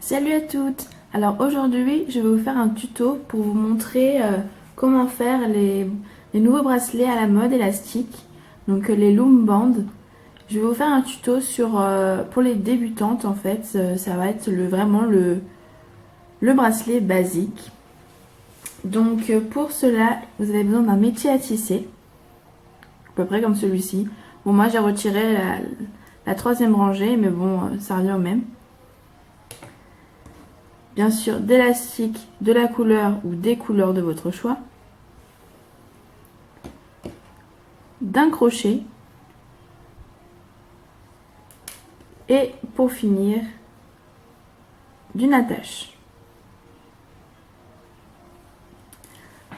Salut à toutes! Alors aujourd'hui je vais vous faire un tuto pour vous montrer comment faire les nouveaux bracelets à la mode élastiques, donc les Loom Band. Je vais vous faire un tuto pour les débutantes en fait, ça va être vraiment le bracelet basique. Donc pour cela vous avez besoin d'un métier à tisser, à peu près comme celui-ci. Bon moi j'ai retiré la troisième rangée mais bon ça revient au même. Bien sûr, d'élastique de la couleur ou des couleurs de votre choix, d'un crochet et pour finir, d'une attache.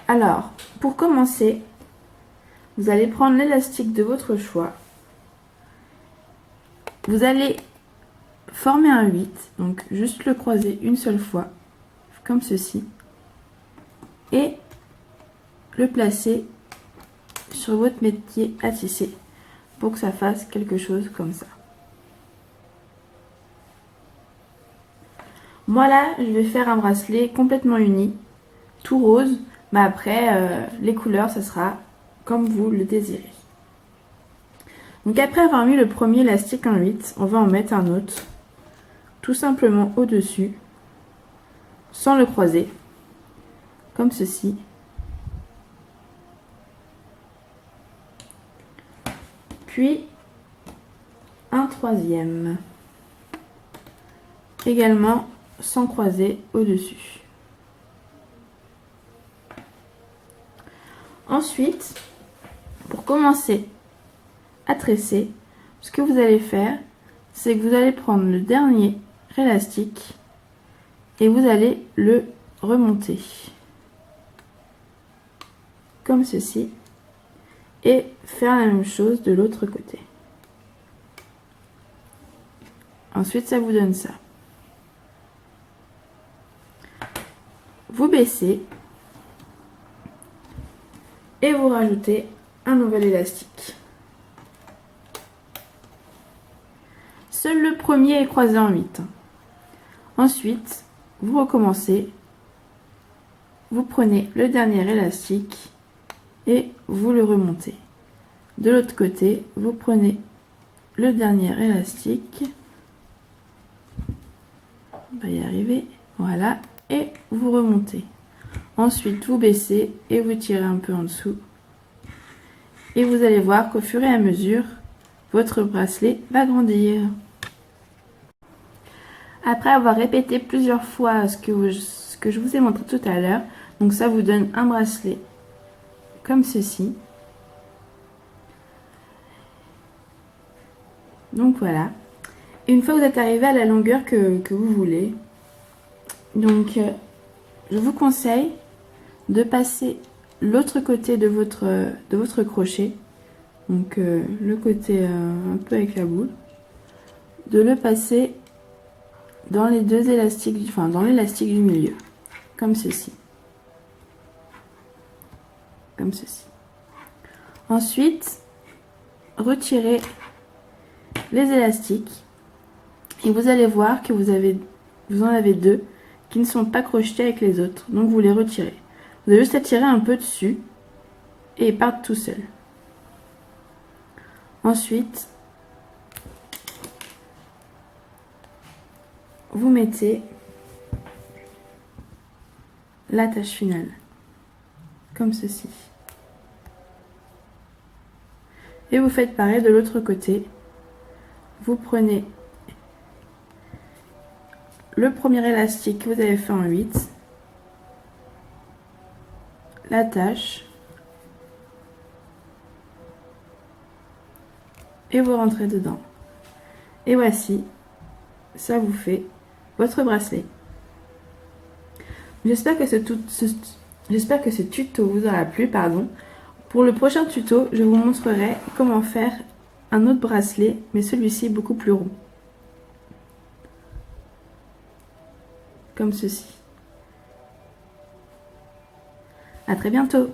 Alors, pour commencer, vous allez prendre l'élastique de votre choix. Vous allez former un 8, donc juste le croiser une seule fois, comme ceci, et le placer sur votre métier à tisser pour que ça fasse quelque chose comme ça. Moi là, je vais faire un bracelet complètement uni, tout rose, mais après, les couleurs, ça sera comme vous le désirez. Donc après avoir mis le premier élastique en 8, on va en mettre un autre, tout simplement au-dessus, sans le croiser, comme ceci. Puis un troisième, également sans croiser au-dessus. Ensuite, pour commencer à tresser, ce que vous allez faire, c'est que vous allez prendre le dernier élastique et vous allez le remonter comme ceci et faire la même chose de l'autre côté. Ensuite, ça vous donne ça. Vous baissez et vous rajoutez un nouvel élastique. Seul le premier est croisé en 8. Ensuite, vous recommencez, vous prenez le dernier élastique et vous le remontez. De l'autre côté, vous prenez le dernier élastique, on va y arriver, voilà, et vous remontez. Ensuite, vous baissez et vous tirez un peu en dessous. Et vous allez voir qu'au fur et à mesure, votre bracelet va grandir. Après avoir répété plusieurs fois ce que je vous ai montré tout à l'heure, donc ça vous donne un bracelet comme ceci. Donc voilà. Et une fois que vous êtes arrivé à la longueur que vous voulez, donc je vous conseille de passer l'autre côté de votre crochet, donc le côté un peu avec la boule, de le passer dans les deux élastiques, enfin dans l'élastique du milieu, comme ceci. Comme ceci. Ensuite, retirez les élastiques et vous allez voir que vous en avez deux qui ne sont pas crochetés avec les autres, donc vous les retirez. Vous avez juste à tirer un peu dessus et ils partent tout seuls. Ensuite, vous mettez l'attache finale, comme ceci. Et vous faites pareil de l'autre côté. Vous prenez le premier élastique que vous avez fait en 8, l'attache, et vous rentrez dedans. Et voici, ça vous fait votre bracelet. J'espère que ce tuto vous aura plu, pardon. Pour le prochain tuto, je vous montrerai comment faire un autre bracelet, mais celui-ci beaucoup plus rond. Comme ceci. À très bientôt!